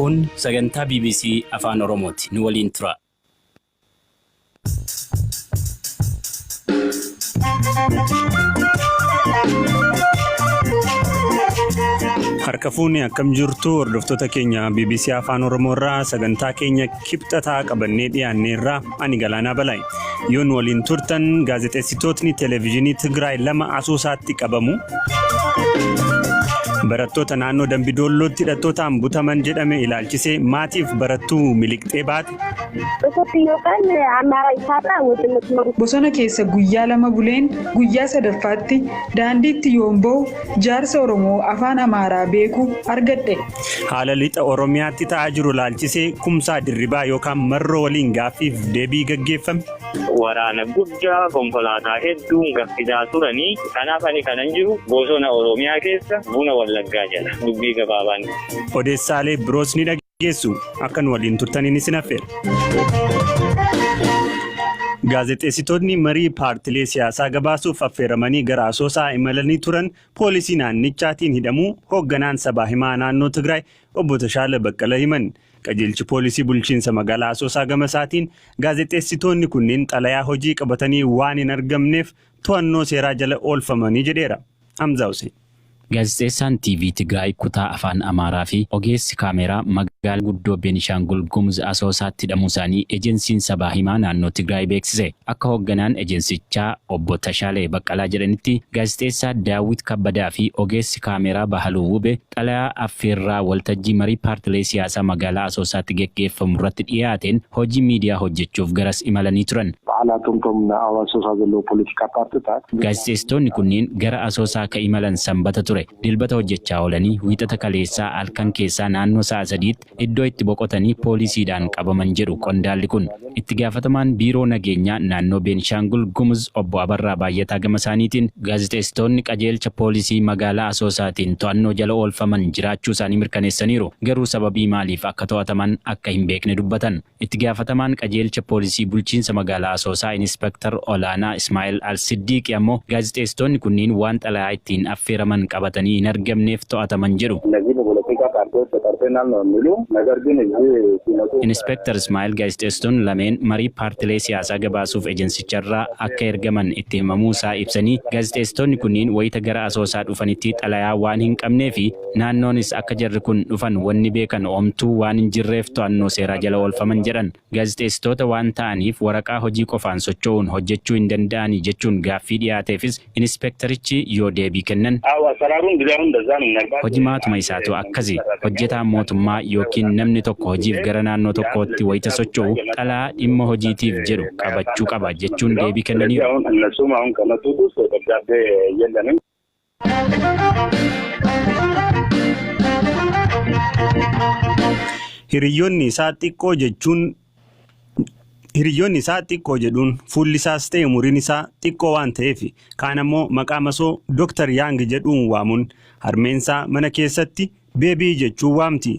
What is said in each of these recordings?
Kun sagantaa BBC Afaan Oromooti. Nu waliin tura. Harka fuuni akkam jirtu hordoftoota keenya BBC Afaan Oromoo irraa sagantaa keenya kibxataa qabannee dhiyaanneerraa ani Galaanaa Balaayi. Yoo nu waliin turtan gaazexeessitootni televezyiinii Tigraay 2 Asoosaatti qabamu. Barattoota naannoo Dambidollootti hidhattootaan butaman jedhame ilaalchisee maatiif barattuu miliqxee baate. Bosona keessa guyyaa 2 buleen guyyaa 3ffaatti daandiitti yoon ba'u jaarsa Oromoo afaan Amaaraa beeku argadhe. Haala lixa Oromiyaatti ta'aa jiru ilaalchisee Kumsaa Dirribaa yookaan Marroo waliin gaaffiif deebii gaggeeffame. Waraana guddaa konkolaataa hedduun gaffisaa turanii kanaaf ani kanan jiru bosona Oromiyaa keessa buna Wallaggaa jedha dubbii gabaabaan. Odeessaalee biroos ni dhageessu akka nu waliin turtaniin isin affeera. Gaazexeessitoonni marii paartilee siyaasaa gabaasuuf affeeramanii gara Asoosaa imalanii turan poolisii naannichaatiin hidhamuu hoogganaan sabaa himaa naannoo Tigraay obbo Tashaala Baqqala himan. Qajeelchi poolisii bulchiinsa magaalaa Asoosaa gama isaatiin gaazexeessitoonni kunneen xalayaa hojii qabatanii waan hin argamneef to'annoo seeraa jala oolfamanii jedheera. Hamza Hussein. Gaazexeessaan TV Tigraay kutaa afaan Amaaraa fi ogeessi kaameraa magaalaa guddoo Beenishaangul Gumuz Asoosaatti hidhamuu isaanii ejensiin sabaa himaa naannoo Tigraay beeksise. Akka hoogganaan ejensichaa obbo Tashaalee Baqqalaa jedhanitti gaazexeessaa Daawit Kabbadaa fi ogeessi kaameraa Bahaluu Wube xalayaa affeerraa waltajjii marii paartilee siyaasaa magaalaa Asoosaatti gaggeeffamu irratti dhiyaateen hojii miidiyaa hojjechuuf garas imalanii turan. Gaazexeessitoonni kunneen gara Asoosaa ka imalan sanbata ture. Dilbata hojjechaa oolanii wiixata kaleessaa halkan keessaa naannoo sa'a 3tti iddoo itti boqotanii poolisiidhaan qabaman jedhu qondaalli kun. Itti gaafatamaan biiroo nageenyaa naannoo Beenishaangul Gumuz obbo Abarraa Baay'ataa gama isaaniitiin gaazexeessitoonni qajeelcha poolisii magaalaa Asoosaatiin to'annoo jala oolfaman jiraachuu isaanii mirkaneessaniiru. Garuu sababii maaliif akka to'ataman akka hin beekne dubbatan. Itti gaafatamaan qajeelcha poolisii bulchiinsa magaalaa Asoosaa Inspektar Olaanaa Ismaa'eel Al-Siddiiqi ammoo gaazexeessitoonni kunniin waan xalayaa ittiin affeeraman qabatanii hin argamneef to'ataman jedhu. Inspektar Ismaa'eel gaazexeessitoonni lameen marii paartilee siyaasaa gabaasuuf ejensicharraa akka ergaman itti himamuu isaa ibsanii gaazexeessitoonni kunniin wayita gara Asoosaa dhufanitti xalayaa waan hin qabnee fi naannoonis akka jarri kun dhufan wanni beekan oomtuu waan hin jirreef to'annoo seeraa jala oolfaman jedhan. Gaazexeessitoota waan ta'aniif waraqaa hojii qofaan socho'uun hojjechuu hin danda'anii jechuun gaaffii dhiyaateefis inspektarichi yoo deebii kennan hojii maatuma isaatu akkasi hojjetaan mootummaa yookiin namni tokko hojiif gara naannoo tokkootti wayita socho'u xalayaa dhimma hojiitiif jedhu qabachuu qaba jechuun deebii kennaniiru. Hiriyoonni isaa xiqqoo jedhuun fuulli isaas ta'e umuriin isaa xiqqoo waan ta'eef kaan ammoo maqaa masoo Dr. Yang jedhuun waamuun harmeensaa mana keessatti beebii jechuun waamti.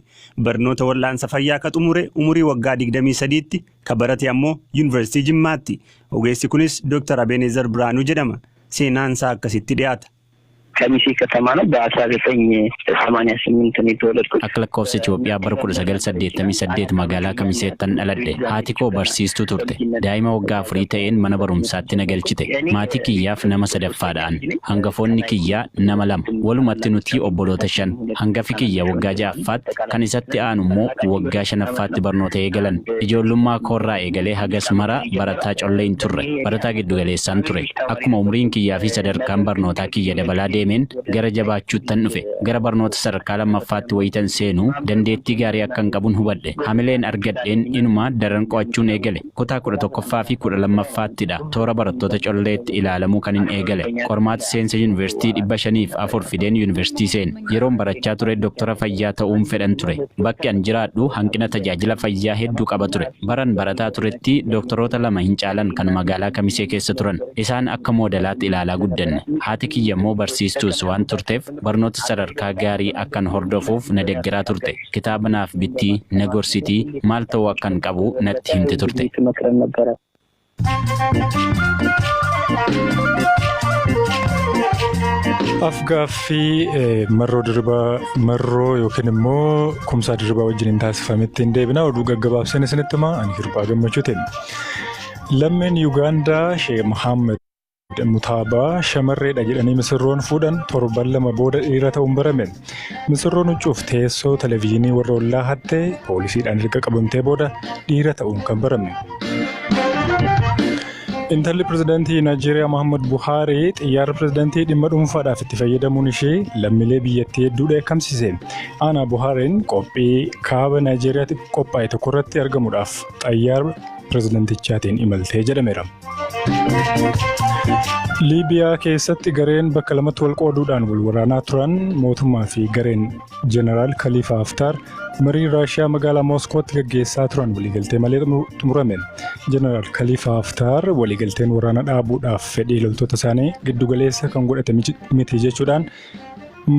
Barnoota wal'aansa fayyaa ka xumure umurii waggaa 23tti ka barate ammoo Yuunivarsiitii Jimmaatti. Ogeessi kunis Dr. Abenezer Biraanuu jedhama. Seenaan isaa akkasitti dhiyaata. ከሚሴ ከተማ ነው በ1988 የተወለድኩት akka lakkoofsa Itoophiyaa bara 1988 magaalaa Kamiseettan dhaladhe. Haati koo barsiistuu turte. Daa'ima waggaa 4 ta'een mana barumsaatti na galchite. Maatii kiyyaaf nama 3ffaadhaan. Hangafoonni kiyyaa nama 2. Walumatti nuti obboloota 5. Hangafi kiyya waggaa 6ffaatti kan isatti aanu immoo waggaa 5ffaatti barnoota eegalan. Ijoollummaa koorraa eegalee hagas mara barataa collee hin turre. Barataa giddugaleessaan ture. Akkuma umriin kiyyaa fi sadarkaan barnootaa kiyya dabalaa deemeen gara jabaachuuttan dhufe. Gara barnoota sadarkaa 2ffaatti wayitan seenuu dandeettii gaarii akkan qabuun hubadhe. Hamileen argadheen inuma daran qo'achuun eegale. Kutaa 11ffaa fi 12ffaattidha. Toora barattoota colleetti ilaalamuu kan hin eegale. Qormaata seensa yuunivarsiitii 504 fideen yuunivarsiitii seen. Yeroon barachaa ture doktora fayyaa ta'uun fedhan ture. Bakki an jiraadhu hanqina tajaajila fayyaa hedduu qaba ture. Baran barataa turetti doktoroota 2 hin caalan kan magaalaa Kamisee keessa turan. Isaan akka moodelaatti ilaalaa guddanne. Haati kiyya immoo barsiistuus waan turteef barnoota sadarkaa gaarii akkan hordofuuf na deeggaraa turte. Kitaaba naaf bittii na gorsitii maal ta'uu akkan qabu natti himte turte. Afgaaffii marroo yookiin immoo kumsaa dirribaa wajjin taasifametti hin deebina oduu gaggabaabsanii isinitti himaa ani Hirphaa Gammachuutiin. Lammeen Yuugaandaa Sheek Muhammad Mutaabaa shamarreedha jedhanii misirroon fuudhan torban lama booda dhiira ta'uun barame. Misirroon huccuuf teessoo televezyiinii warra ollaa hattee poolisiidhaan erga qabamtee booda dhiira ta'uun kan barame. Intalli pirezidaantii Naayijeeriyaa Muhammad Buhaarii xiyyaara pirezidaantii dhimma dhuunfaadhaaf itti fayyadamuun ishee lammiilee biyyattii hedduu dheekkamsiise. Aanaa Buhaariin qophii kaaba Naayijeeriyaatti qophaa'e tokko irratti argamuudhaaf xiyyaara pirezidaantichaatiin imaltee jedhameera. Liibiyaa keessatti gareen bakka lamatti wal qooduudhaan wal waraanaa turan mootummaa fi gareen Jeneraal Khalifa Haftar marii Raashiyaa magaalaa Mooskootti gaggeessaa turan waliigaltee malee xumurame. Jeneraal Khalifa Haftar waliigalteen waraana dhaabuudhaaf fedhii loltoota isaanii giddugaleessa kan godhate miti jechuudhaan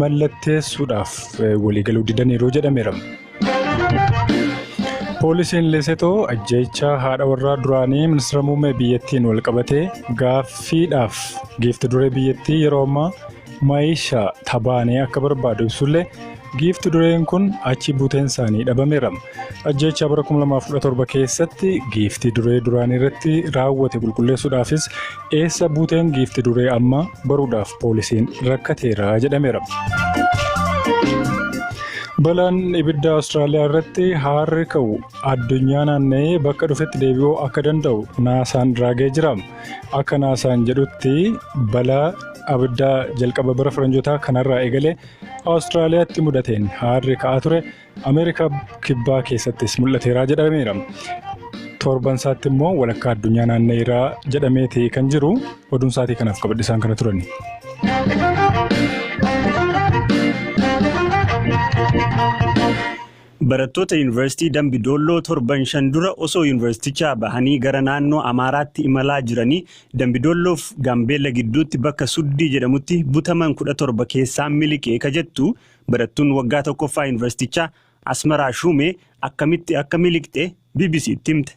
mallatteessuudhaaf waliigaluu didaniiru jedhameera. Poolisiin Lesetoo ajjeechaa haadha warraa duraanii ministeera muummee biyyattiin wal qabatee gaaffiidhaaf giifti duree biyyattii yeroo ammaa Maayishaa Tabaanee akka barbaadu ibsullee giifti dureen kun achi buuteen isaanii dhabameera. Ajjeechaa bara 2017 keessatti giifti duree duraanii irratti raawwate qulqulleessuudhaafis eessa buuteen giifti duree ammaa baruudhaaf poolisiin rakkateera jedhameera. Balaan ibidda Awustiraaliyaa irratti haarri ka'u addunyaa naanna'ee bakka dhufetti deebi'uu akka danda'u naasaan raagee jira. Akka naasaan jedhutti balaa abiddaa jalqaba bara faranjootaa kanarraa eegalee Awustiraaliyaatti mudateen haarri ka'aa ture Ameerikaa kibbaa keessattis mul'ateeraa jedhameera. Torban isaatti immoo walakkaa addunyaa naanna'eeraa jedhameeti kan jiru. Oduun isaatii kanaaf qabadhisaan kana turani. Barattoota Yuunivarsiitii Dambidolloo torban 5 dura osoo yuunivarsiitichaa bahanii gara naannoo Amaaraatti imalaa jiranii Dambidolloof Gaambeella gidduutti bakka Suddii jedhamutti butaman 17 keessaa miliqee ka jettu barattuun waggaa tokkoffaa yuunivarsiitichaa Asmaraa Shumee akkamitti akka miliqxe BBC'tti himte.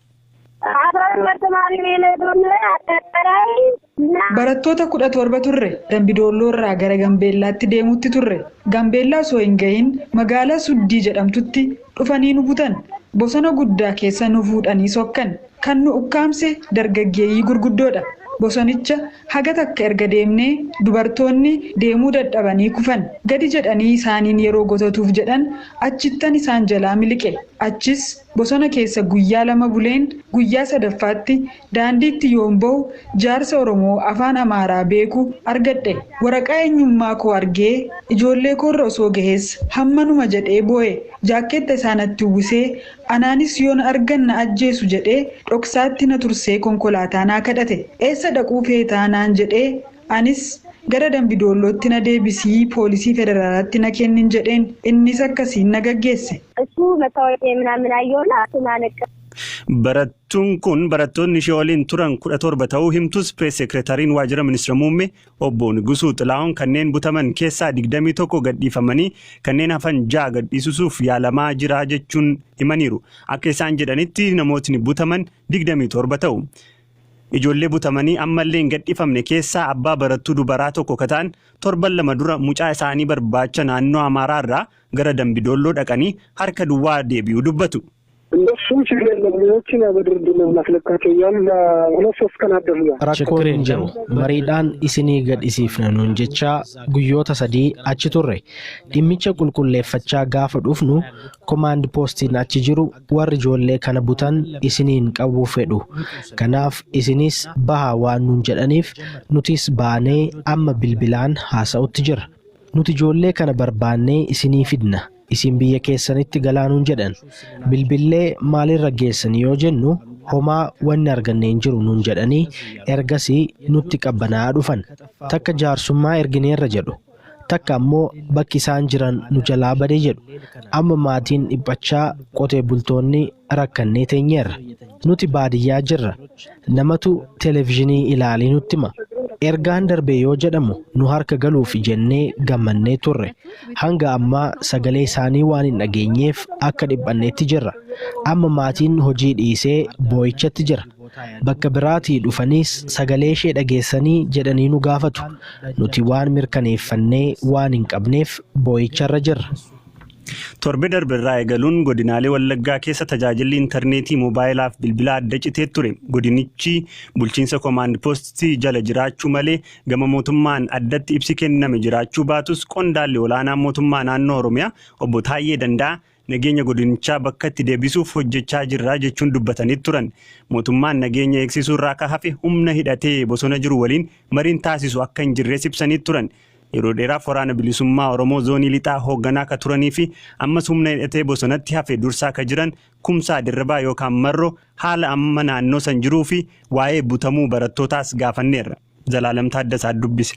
Barattoota 17 turre Dambidolloo irraa gara Gaambeellaatti deemuutti turre. Gaambeellaa osoo hin gahin magaalaa Suddii jedhamtutti dhufanii nu butan. Bosona guddaa keessa nu fuudhanii sokkan. Kan nu ukkaamse dargaggeeyyii gurguddoodha. Bosonicha haga takka erga deemnee dubartoonni deemuu dadhabanii kufan. Gadi jedhanii isaaniin yeroo gotatuuf jedhan achittan isaan jalaa miliqe. Achis bosona keessa guyyaa 2 buleen guyyaa 3ffaatti daandiitti yoon ba'u jaarsa Oromoo afaan Amaaraa beeku argadhe. Waraqaa eenyummaa koo argee ijoollee koorra osoo gahees hammanuma jedhee boo'e. Jaakkeetta isaanatti uwwisee anaanis yoon argan na ajjeesu jedhee dhoksaatti na tursee konkolaataa naa kadhate. Eessa dhaquu feetaa naan jedhee anis gara Dambidollootti na deebisii poolisii federaalaatti na kennin jedheen innis akkasiin na gaggeesse. Barattuun kun barattoonni ishee waliin turan 17 ta'uu himtus pirees seekretariin waajjira ministeera muummee obbo Nigusuu Xilaa'oon kanneen butaman keessaa 21 gadhiifamanii kanneen hafan 6 gadhiisuuf yaalamaa jira jechuun himaniiru. Akka isaan jedhanitti namootni butaman 27 ta'u. Ijoollee butamanii ammallee hin gadhiifamne keessaa abbaa barattuu dubaraa tokko kataan torban 2 dura mucaa isaanii barbaacha naannoo Amaaraa irraa gara Dambidolloo dhaqanii harka duwwaa deebi'uu dubbatu. Rakkoon hin jiru mariidhaan isinii gadhisiifna nuun jechaa guyyoota 3 achi turre dhimmicha qulqulleeffachaa gaafa dhufnu komaand poostiin achi jiru warri ijoollee kana butan isiniin qabuu fedhu kanaaf isinis bahaa waan nuun jedhaniif nutis baanee amma bilbilaan haasa'utti jira nuti ijoollee kana barbaannee isinii fidna. Isin biyya keessanitti galaanuun jedhan bilbillee maalirra geessan yoo jennu homaa wanni arganne hin jiru nuun jedhanii ergasii nutti qabbanaa dhufan takka jaarsummaa ergineerra jedhu takka ammoo bakki isaan jiran nu jalaa badee jedhu amma maatiin dhiphachaa qotee bultoonni rakkannee teenyeerra nuti baadiyyaa jirra namatu televezyiinii ilaalii nutti hima. Ergaan darbee yoo jedhamu nu harka galuuf jennee gammannee turre hanga ammaa sagalee isaanii waan hin dhageenyeef akka dhiphanneetti jirra amma maatiin hojii dhiisee boo'ichatti jira Bakka biraatii dhufanis sagalee ishee dhageessanii jedhanii nu gaafatu. Nuti waan mirkaneeffannee waan hin qabneef boo'icharra jirra. Torbe darbirraa eegaluun godinaalee Wallaggaa keessa tajaajilli intarneetii moobaayilaa fi bilbilaa adda citee ture. Godinichi bulchiinsa koomaand poostii jala jiraachuu malee gama mootummaan addatti ibsi kenname jiraachuu baatus qondaalli olaanaa mootummaa naannoo Oromiyaa obbo Taayyee Danda'a nageenya godinichaa bakka itti deebisuuf hojjechaa jirra jechuun dubbatanii turan. Mootummaan nageenya eegsisuu irraa ka hafe humna hidhatee bosona jiru waliin mariin taasisu akka hin jirrees ibsanii turan. Yeroo dheeraaf waraana bilisummaa Oromoo zoonii lixaa hoogganaa ka turanii fi ammas humna hidhatee bosonatti hafe dursaa ka jiran Kumsaa Dirribaa yookaan Marroo haala amma naannoo san jiruu fi waa'ee butamuu barattootaas gaafanneerra. Zalaalam Taaddasaa dubbise.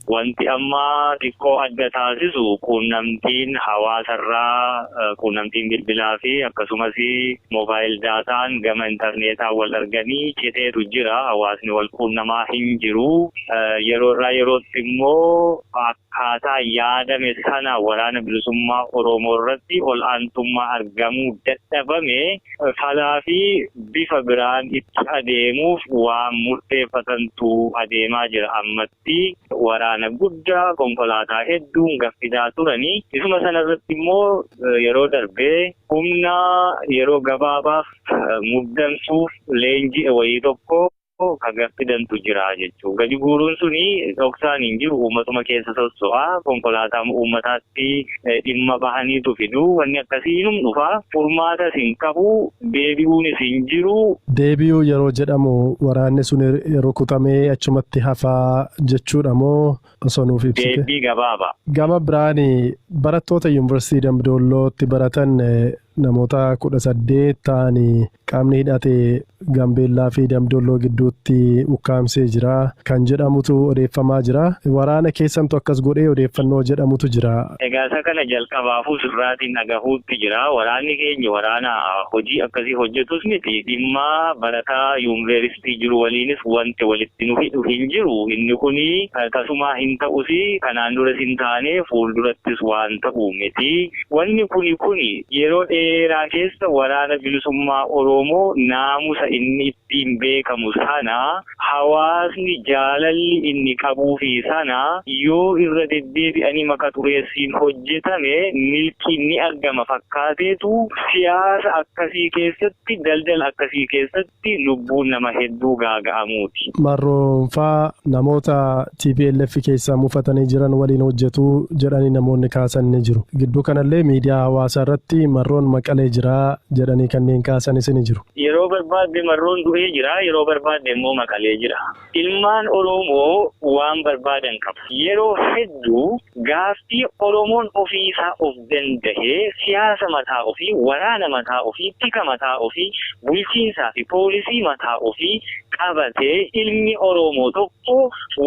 Wanti amma xiqqoo adda taasisu quunnamtiin hawaasarraa quunnamtiin bilbilaa fi akkasumas moobaayil daataan gama intarneetaa wal arganii citeetu jira. Hawaasni wal quunnamaa hin jiru. Yeroo irraa yerootti immoo akkaataa yaadame sana waraana bilisummaa Oromoo irratti ol aantummaa argamuu dadhabame falaa fi bifa biraan itti adeemuuf waan murteeffatantu adeemaa jira. Ammatti waraana guddaa konkolaataa hedduun gaffidaa turanii isuma sanarratti immoo yeroo darbee humna yeroo gabaabaaf muddamsuuf leenjii wayii tokko kan gaffidantu jira jechuudha. Gadi guuruun suni dhoksaan hin jiru uummatuma keessa sosso'aa konkolaataa uummataatti dhimma bahaniitu fidu wanni akkasii hin dhufa furmaatas hin qabu deebi'uunis hin jiru. Deebi'uu yeroo jedhamu waraanni sun yeroo kutamee achumatti hafaa jechuudha moo osoo nuuf ibsite? Deebii gabaaba. Gama biraan barattoota yuunivarsiitii Dambidollootti baratan namoota 18 ta'anii qaamni hidhatee Gambeellaa fi Dambidolloo gidduutti ukkaamsee jira kan jedhamutu odeeffamaa jira. Waraana keessantu akkas godhee odeeffannoo jedhamutu jira. Egaa isa kana jalqabaafuu sirraatiin dhagahuutti jira. Waraanni keenya waraana hojii akkasii hojjetus miti. Dhimma barataa yuunivarsiitii jiru waliinis wanti walitti nu hidhu hin jiru. Inni kuni tasumaa hin ta'usi kanaan duras hin taane fuuldurattis waan ta'u miti. Wanni kuni yeroo dheeraa keessa waraana bilisummaa Oromoo naamusa inni ittiin beekamu sana hawaasni jaalalli inni qabuu fi sana yoo irra deddeebi'anii maka tureessiin hojjetame milkiin ni argama fakkaateetu siyaasa akkasii keessatti daldala akkasii keessatti lubbuun nama hedduu gaaga'amuuti. Marroonfaa namoota TPLF keessaa mufatanii jiran waliin hojjetu jedhanii namoonni kaasan ni jiru. Gidduu kanallee miidiyaa hawaasaa irratti Marroon maqalee jira jedhanii kanneen kaasanis ni jiru. Yeroo barbaadde Marroon du'ee jira, yeroo barbaadde immoo maqalee jira. Ilmaan Oromoo waan barbaadan qabu. Yeroo hedduu gaaffii Oromoon ofiisaa of dandahee siyaasa mataa ofii, waraana mataa ofii, tika mataa ofii, bulchiinsaa fi poolisii mataa ofii qabatee ilmi Oromoo tokko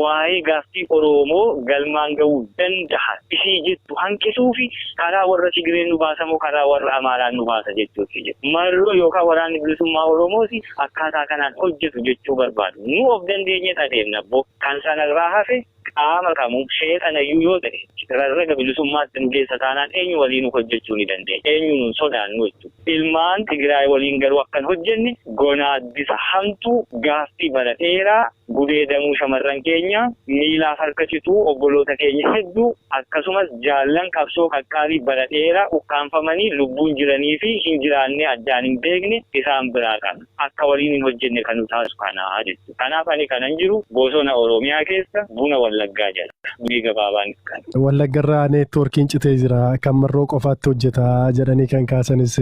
waa'ee gaaffii Oromoo galmaan ga'uu danda'a. Ishii jettu hanqisuu fi karaa warra Tigireen nu baasamoo karaa warra Amaaraan nu baasa jechuutti jiru. Marroo yookaan waraanni bilisummaa Oromoos akkaataa kanaan hojjetu jechuu barbaadu. Nu of dandeenye adeemna kan sanarraa hafe qaama kamuu sheexanayyuu yoo ta'e rarraga bilisummaatti nu keessa taanaan eenyu waliin hojjechuu ni dandeenya. Eenyu nun sodaannu jechuudha. Ilmaan Tigraay waliin garuu akkan hojjenne gonaaddisa hamtuu gaaffii bara dheeraa gudeedamuu shamarran keenya miilaaf harka cituu obboloota keenya hedduu akkasumas jaallan qabsoo qaqqaabii bara dheeraa ukkaanfamanii lubbuun jiranii fi hin jiraanne addaan hin beekne isaan biraa kan akka waliin hin hojjenne kan nu taasisu kanaa jechuudha. Kanaaf ani kanan jiru bosona Oromiyaa keessa buna Wallaggaa jala. Durii gabaabaan kan. Wallaggarraa neetwoorkiin citee jira kan Marroo qofaatti hojjetaa jedhanii kan kaasanis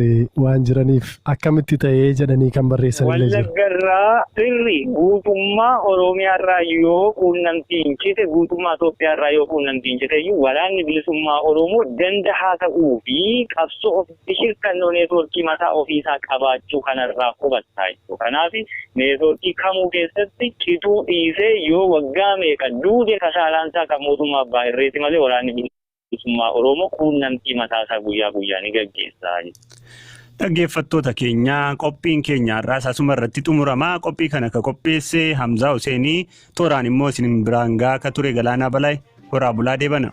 waan jiraniif akkamitti ta'ee jedhanii kan barreessanillee jiru. Wallaggarraa sirri guutummaa Oromiyaarraa yoo quunnamtiin cite guutummaa Itoophiyaarraa yoo quunnamtiin cite iyyuu waraanni bilisummaa Oromoo dandahaa ta'uu fi qabsoo ofitti hirkannoo neetwoorkii mataa ofiisaa qabaachuu kanarraa hubattaa jechuudha. Kanaaf neetwoorkii kamuu keessatti cituu dhiisee yoo waggaa meeqa duude kasaalaansaa kan mootummaa abbaa irreeti malee waraanni bilisummaa Oromoo quunnamtii mataasaa guyyaa guyyaa ni gaggeessaa jechuudha. Dhaggeeffattoota keenya qophiin keenya irraa asuma irratti xumurama. Qophii kana akka qopheesse Hamzaa Huseenii tooraan immoo isin biraan gahaa akka ture Galaanaa Balaay horaa bulaa deebana.